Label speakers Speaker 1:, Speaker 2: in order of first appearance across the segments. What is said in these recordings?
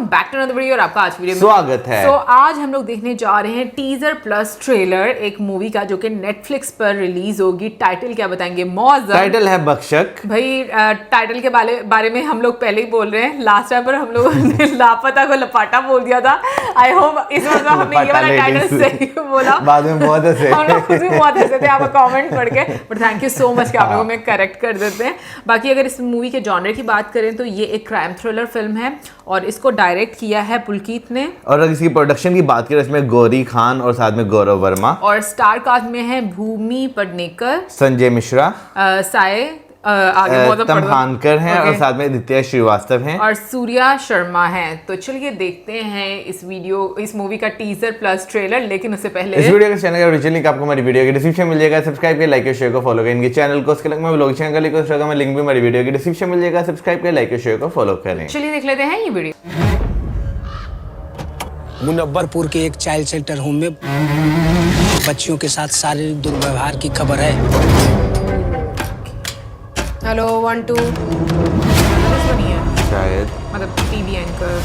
Speaker 1: Back to another video और आपका आज वीडियो में
Speaker 2: स्वागत है।
Speaker 1: तो आज हम लोग देखने जा रहे हैं टीजर प्लस ट्रेलर एक मूवी का जो कि नेटफ्लिक्स पर रिलीज होगी। टाइटल क्या बताएंगे? मौज।
Speaker 2: टाइटल है बख्शक।
Speaker 1: भाई टाइटल के बारे में हम लोग पहले ही बोल रहे हैं। लास्ट टाइम पर हम लोगों ने लापता को लपाटा बोल दिया था। आई होप इस बार हमने ये वाला टाइटल सही बोला।
Speaker 2: बाद में बहुत हंसे
Speaker 1: हम लोग खुद भी बहुत हंसे थे आपका कमेंट पढ़ के, but thank you so much कि आप लोगों में करेक्ट कर देते हैं। बाकी अगर इस मूवी के जॉनर की बात करें तो ये एक क्राइम थ्रिलर फिल्म है और इसको डायरेक्ट किया है पुलकित ने। और
Speaker 2: अगर इसकी प्रोडक्शन की बात करें इसमें गौरी खान और साथ में गौरव वर्मा
Speaker 1: और स्टार कास्ट में है भूमि पडनेकर,
Speaker 2: संजय मिश्रा,
Speaker 1: साय
Speaker 2: तमहानकर हैं और साथ में दित्या श्रीवास्तव हैं
Speaker 1: और सूर्या शर्मा हैं। तो चलिए देखते हैं इस मूवी का टीजर प्लस ट्रेलर। लेकिन उससे पहले
Speaker 2: इस वीडियो के चैनल का ओरिजिनल लिंक आपको हमारी वीडियो के डिस्क्रिप्शन मिल जाएगा। सब्सक्राइब करें, लाइक और शेयर को फॉलो करें इनके चैनल को। उसके अलग में ब्लॉग चैनल का लिंक भी हमारी वीडियो के डिस्क्रिप्शन मिल जाएगा। सब्सक्राइब करें, लाइक और शेयर को फॉलो करें।
Speaker 1: चलिए देख लेते हैं ये वीडियो।
Speaker 3: मुनव्वरपुर के एक चाइल्ड सेंटर होम में बच्चियों के साथ शारीरिक दुर्व्यवहार की खबर है।
Speaker 1: हेलो 1 2
Speaker 2: शायद
Speaker 1: मतलब टीवी एंकर।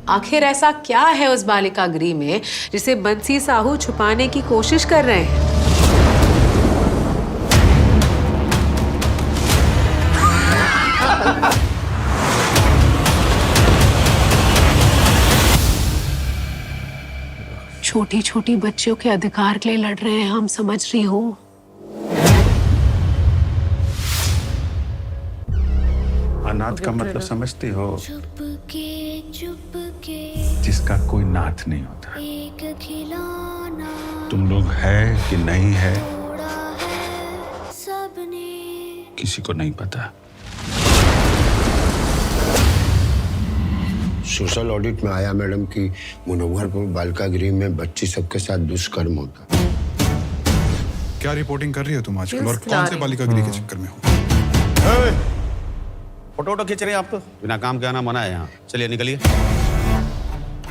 Speaker 4: आखिर ऐसा क्या है उस बालिका गृह में जिसे बंसी साहू छुपाने की कोशिश कर रहे हैं? छोटी छोटी बच्चियों के अधिकार के लिए लड़ रहे हैं हम, समझ रही हूँ।
Speaker 5: अनाथ का मतलब समझती हो? जिसका कोई नाथ नहीं होता। तुम लोग है कि नहीं है किसी को नहीं पता।
Speaker 6: सोशल ऑडिट में आया मैडम कि मुनव्वरपुर बालिका गृह में बच्ची सबके साथ दुष्कर्म होता।
Speaker 5: क्या रिपोर्टिंग कर रही हो तुम आजकल और कौन से बालिका गृह के चक्कर में हो?
Speaker 7: फोटो खींच रहे हैं आप तो बिना काम के आना मना है यहाँ। चलिए निकलिए।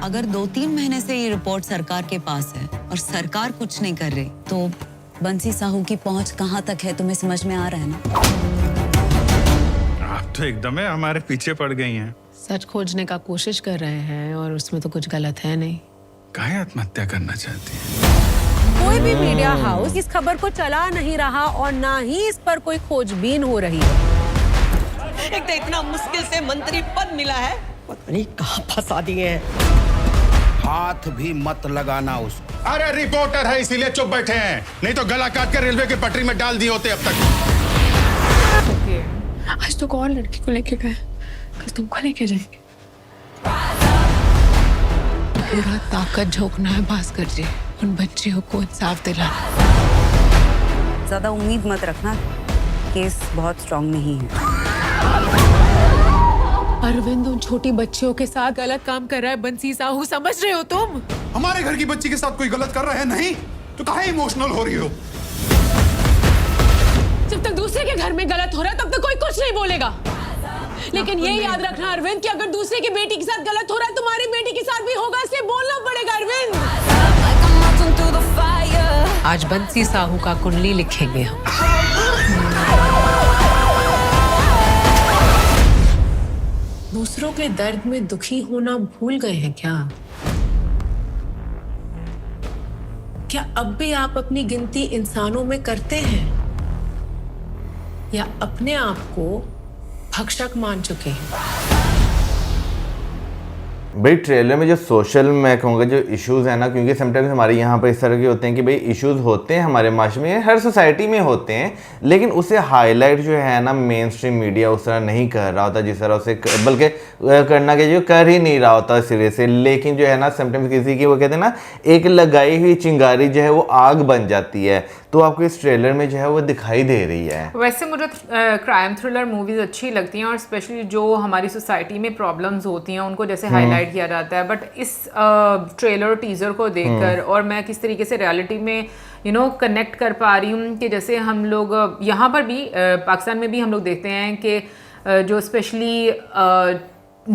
Speaker 8: अगर 2-3 महीने से ये रिपोर्ट सरकार के पास है और सरकार कुछ नहीं कर रही तो बंसी साहू की पहुंच कहाँ तक है तुम्हें समझ में आ रहा है ना?
Speaker 5: आप तो एकदम हमारे पीछे पड़ गई हैं।
Speaker 4: सच खोजने का कोशिश कर रहे हैं और उसमें तो कुछ गलत है नहीं।
Speaker 5: काहे आत्महत्या करना चाहती है?
Speaker 4: कोई भी मीडिया हाउस इस खबर को चला नहीं रहा और ना ही इस पर कोई खोजबीन हो रही है।
Speaker 9: एक तो इतना मुश्किल से मंत्री पद मिला है, पता नहीं कहाँ फंसा दिए हैं।
Speaker 6: हाथ भी मत लगाना उसको।
Speaker 5: अरे रिपोर्टर है इसीलिए चुप बैठे हैं, नहीं तो गला काट कर रेलवे की पटरी में डाल दिए होते अब तक।
Speaker 4: आज तो और लड़की को लेके गए, कल तुमको लेके जाएंगे। पूरा ताकत झोंकना है भास्कर जी, उन बच्चियों को इंसाफ दिलाना।
Speaker 8: ज्यादा उम्मीद मत रखना, केस बहुत स्ट्रांग नहीं है।
Speaker 4: अरविंद उन छोटी बच्चियों के साथ गलत काम कर रहा है बंसी साहू, समझ रहे हो तुम?
Speaker 5: हमारे घर की बच्ची के साथ कोई गलत कर रहा है नहीं तो काहे इमोशनल हो रही हो?
Speaker 4: जब तक दूसरे के घर में गलत हो रहा है तब तक कोई कुछ नहीं बोलेगा। लेकिन ये याद रखना अरविंद कि अगर दूसरे की बेटी के साथ गलत हो रहा है तुम्हारी बेटी के साथ भी होगा, इसलिए बोलना पड़ेगा अरविंद। आज बंसी साहू का कुंडली लिखेंगे हम। दूसरों के दर्द में दुखी होना भूल गए हैं क्या? क्या अब भी आप अपनी गिनती इंसानों में करते हैं या अपने आप को भक्षक मान चुके हैं?
Speaker 2: भाई ट्रेलर में जो सोशल मैं कहूँगा जो इश्यूज है ना, क्योंकि समटाइम्स हमारे यहाँ पर इस तरह के होते हैं कि भाई इश्यूज होते हैं हमारे माशरे में, हर सोसाइटी में होते हैं, लेकिन उसे हाईलाइट जो है ना मेन स्ट्रीम मीडिया उस तरह नहीं कर रहा होता जिस तरह उसे बल्कि करना के जो कर ही नहीं रहा होता सिरे से। लेकिन जो है ना समटाइम्स किसी की वो कहते हैं ना एक लगाई हुई चिंगारी जो है वो आग बन जाती है, तो आपको इस ट्रेलर में जो है वो दिखाई दे रही है।
Speaker 1: वैसे मुझे क्राइम थ्रिलर मूवीज अच्छी लगती हैं और स्पेशली जो हमारी सोसाइटी में प्रॉब्लम्स होती हैं उनको जैसे हाईलाइट किया जाता है। बट इस ट्रेलर टीजर को देखकर और मैं किस तरीके से रियलिटी में कनेक्ट कर पा रही हूँ कि जैसे हम लोग यहाँ पर भी पाकिस्तान में भी हम लोग देखते हैं कि जो स्पेशली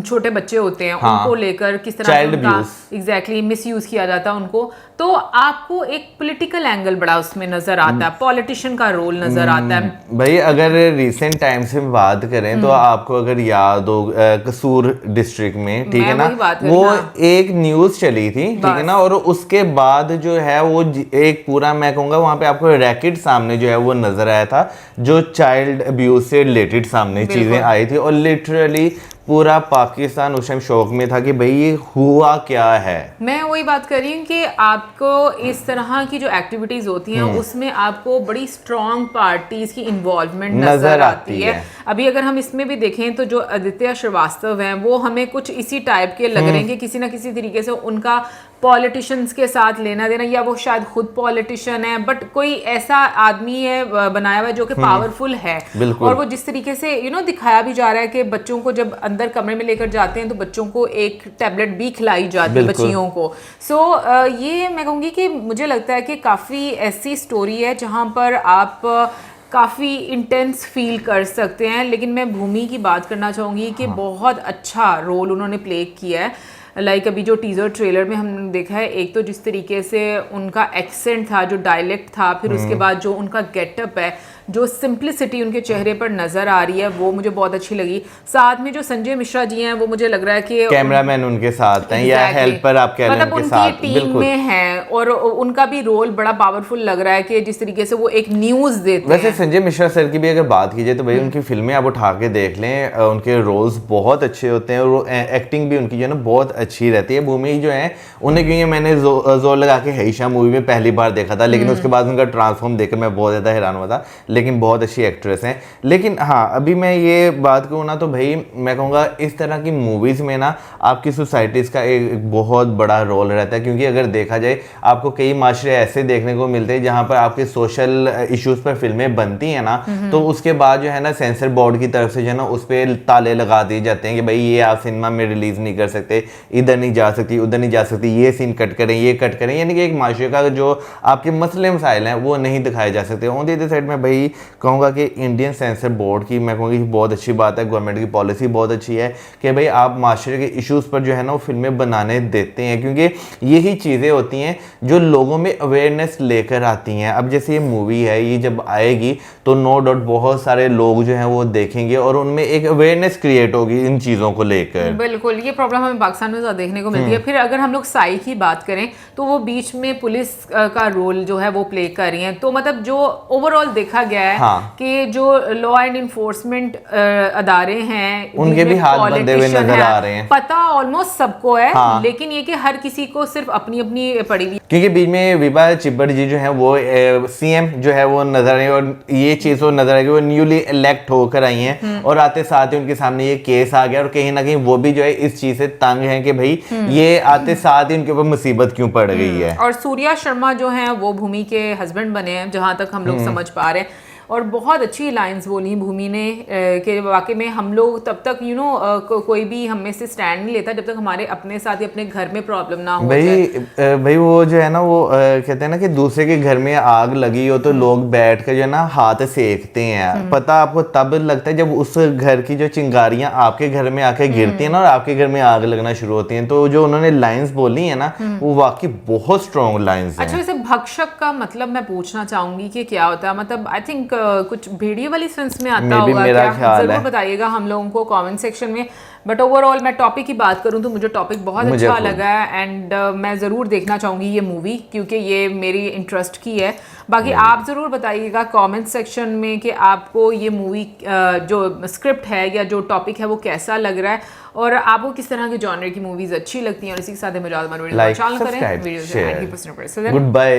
Speaker 1: छोटे बच्चे होते हैं
Speaker 2: हाँ,
Speaker 1: उनको लेकर किस तरह
Speaker 2: Child
Speaker 1: से उनका
Speaker 2: abuse।
Speaker 1: एग्जैक्टली मिसयूज किया जाता है उनको, तो आपको एक पॉलिटिकल एंगल बड़ा उसमें नजर आता है, पॉलिटिशियन का रोल नजर आता है।
Speaker 2: भाई अगर रिसेंट टाइम से बात करें तो आपको अगर याद हो कसूर डिस्ट्रिक्ट में, ठीक
Speaker 1: मैं
Speaker 2: है ना,
Speaker 1: वही बात कर
Speaker 2: वो
Speaker 1: रही, हाँ।
Speaker 2: एक न्यूज चली थी, ठीक है ना, और उसके बाद जो है वो एक पूरा मैं कहूँगा वहाँ पे आपको रैकेट सामने जो है वो नजर आया था, जो चाइल्ड अब्यूज से रिलेटेड सामने चीजें आई थी, और लिटरली पूरा पाकिस्तान उस टाइम शौक में था कि भाई ये हुआ क्या है।
Speaker 1: मैं वही बात कर रही हूँ कि आपको इस तरह की जो एक्टिविटीज होती हैं उसमें आपको बड़ी स्ट्रॉन्ग पार्टीज की इन्वॉल्वमेंट नजर आती है। अभी अगर हम इसमें भी देखें तो जो आदित्य श्रीवास्तव हैं वो हमें कुछ इसी टाइप के लग रहे हैं कि किसी ना किसी तरीके से उनका पॉलिटिशियंस के साथ लेना देना, या वो शायद खुद पॉलिटिशियन है, बट कोई ऐसा आदमी है बनाया हुआ जो कि पावरफुल है, और वो जिस तरीके से दिखाया भी जा रहा है कि बच्चों को जब अंदर कमरे में लेकर जाते हैं तो बच्चों को एक टैबलेट भी खिलाई जाती है बच्चियों को। सो ये मैं कहूँगी कि मुझे लगता है कि काफ़ी ऐसी स्टोरी है जहाँ पर आप काफ़ी इंटेंस फील कर सकते हैं। लेकिन मैं भूमि की बात करना चाहूँगी कि बहुत अच्छा रोल उन्होंने प्ले किया है। लाइक अभी जो टीज़र ट्रेलर में हमने देखा है, एक तो जिस तरीके से उनका एक्सेंट था, जो डायलेक्ट था, फिर उसके बाद जो उनका गेटअप है, जो सिंप्लिसिटी उनके चेहरे पर नजर आ रही है, वो मुझे बहुत अच्छी लगी। साथ में जो संजय मिश्रा जी हैं वो मुझे लग रहा है कि
Speaker 2: कैमरामैन उनके साथ हैं या हेल्पर आप कह रहे हैं,
Speaker 1: मतलब
Speaker 2: उनके साथ
Speaker 1: उनकी टीम में हैं, और उनका भी रोल बड़ा पावरफुल लग रहा है कि जिस तरीके से वो एक न्यूज़ देते
Speaker 2: वैसे
Speaker 1: हैं।
Speaker 2: संजय मिश्रा सर की भी अगर बात कीजिए तो भाई उनकी फिल्में आप उठा के देख लें, उनके रोल्स बहुत अच्छे होते हैं, और एक्टिंग भी उनकी जो है ना बहुत अच्छी रहती है। भूमि जो है उन्हें, क्योंकि मैंने जोर लगा के हैशा मूवी में पहली बार देखा था, लेकिन उसके बाद उनका ट्रांसफॉर्म देखकर मैं बहुत ज़्यादा हैरान हुआ था, लेकिन बहुत अच्छी एक्ट्रेस हैं। लेकिन हाँ, अभी मैं ये बात कहूँ ना तो भाई मैं कहूँगा इस तरह की मूवीज़ में ना आपकी सोसाइटीज़ का एक बहुत बड़ा रोल रहता है, क्योंकि अगर देखा जाए आपको कई माशरे ऐसे देखने को मिलते हैं जहाँ पर आपके सोशल इश्यूज़ पर फिल्में बनती हैं ना, तो उसके बाद जो है ना सेंसर बोर्ड की तरफ से जो है ना उस पर ताले लगा दिए जाते हैं कि भाई ये आप सिनेमा में रिलीज़ नहीं कर सकते, इधर नहीं जा सकती, उधर नहीं जा सकती, ये सीन कट करें, ये कट करें, यानी कि एक माशरे का जो आपके मसले मसाइल हैं वो नहीं दिखाए जा सकते। ऑन द अदर साइड में भाई कहूँगा कि इंडियन सेंसर बोर्ड की मैं कहूँगी बहुत अच्छी बात है, गवर्नमेंट की पॉलिसी बहुत अच्छी है कि भाई आप माशरे के इश्यूज़ पर जो है ना वो फिल्में बनाने देते हैं, क्योंकि यही चीज़ें होती हैं जो लोगों में अवेयरनेस लेकर आती हैं। अब जैसे ये मूवी है, ये जब आएगी तो नो डाउट बहुत सारे लोग जो हैं वो देखेंगे और उनमें एक अवेयरनेस क्रिएट होगी इन चीज़ों को लेकर।
Speaker 1: बिल्कुल, ये प्रॉब्लम हमें पाकिस्तान में ज़्यादा देखने को मिलती है। फिर अगर हम लोग साई की बात करें तो वो बीच में पुलिस का रोल जो है वो प्ले कर रही हैं, तो मतलब जो ओवरऑल देखा गया है कि जो लॉ एंड इन्फोर्समेंट अदारे हैं
Speaker 2: उनके भी हाथ बंधे हुए नजर आ रहे हैं।
Speaker 1: पता ऑलमोस्ट सबको है, लेकिन ये कि हर किसी को सिर्फ अपनी अपनी पड़ी हुई,
Speaker 2: क्योंकि बीच में विभा चिब्बड़ जी जो है वो सीएम जो है वो नजर आई, और ये चीज़ वो नजर आई कि वो न्यूली इलेक्ट होकर आई हैं, और आते साथ ही उनके सामने ये केस आ गया, और कहीं ना कहीं वो भी जो है इस चीज़ से तंग है कि भाई ये आते साथ ही उनके ऊपर मुसीबत क्यों पड़ गई है।
Speaker 1: और सूर्या शर्मा जो हैं वो भूमि के हस्बैंड बने हैं जहां तक हम लोग समझ पा रहे हैं, और बहुत अच्छी लाइंस बोली भूमि ने कि वाकई में हम लोग तब तक कोई भी हम में से स्टैंड नहीं लेता जब तक हमारे अपने साथ ही अपने घर में प्रॉब्लम ना हो।
Speaker 2: भाई वो जो है ना वो कहते हैं ना कि दूसरे के घर में आग लगी हो तो लोग बैठ कर जो है ना हाथ सेकते हैं। पता आपको तब लगता है जब उस घर की जो चिंगारियां आपके घर में आके गिरती हैं ना और आपके घर में आग लगना शुरू होती हैं। तो जो उन्होंने लाइंस बोली है ना वो वाकई बहुत स्ट्रॉन्ग लाइंस हैं।
Speaker 1: अच्छा, वैसे भक्षक का मतलब मैं पूछना चाहूंगी कि क्या होता है, मतलब आई थिंक कुछ भेड़िए वाली सेंस में आता होगा क्या? जरूर बताइएगा हम लोगों को कमेंट सेक्शन में। बट ओवरऑल मैं टॉपिक की बात करूं तो मुझे टॉपिक बहुत अच्छा लगा है, एंड मैं ज़रूर देखना चाहूँगी ये मूवी, क्योंकि ये मेरी इंटरेस्ट की है। बाकी आप ज़रूर बताइएगा कमेंट सेक्शन में कि आपको ये मूवी जो स्क्रिप्ट है या जो टॉपिक है वो कैसा लग रहा है, और आपको किस तरह के जॉनर की मूवीज़ अच्छी लगती हैं। और इसी के साथ मुझे
Speaker 2: like, subscribe, share, good bye.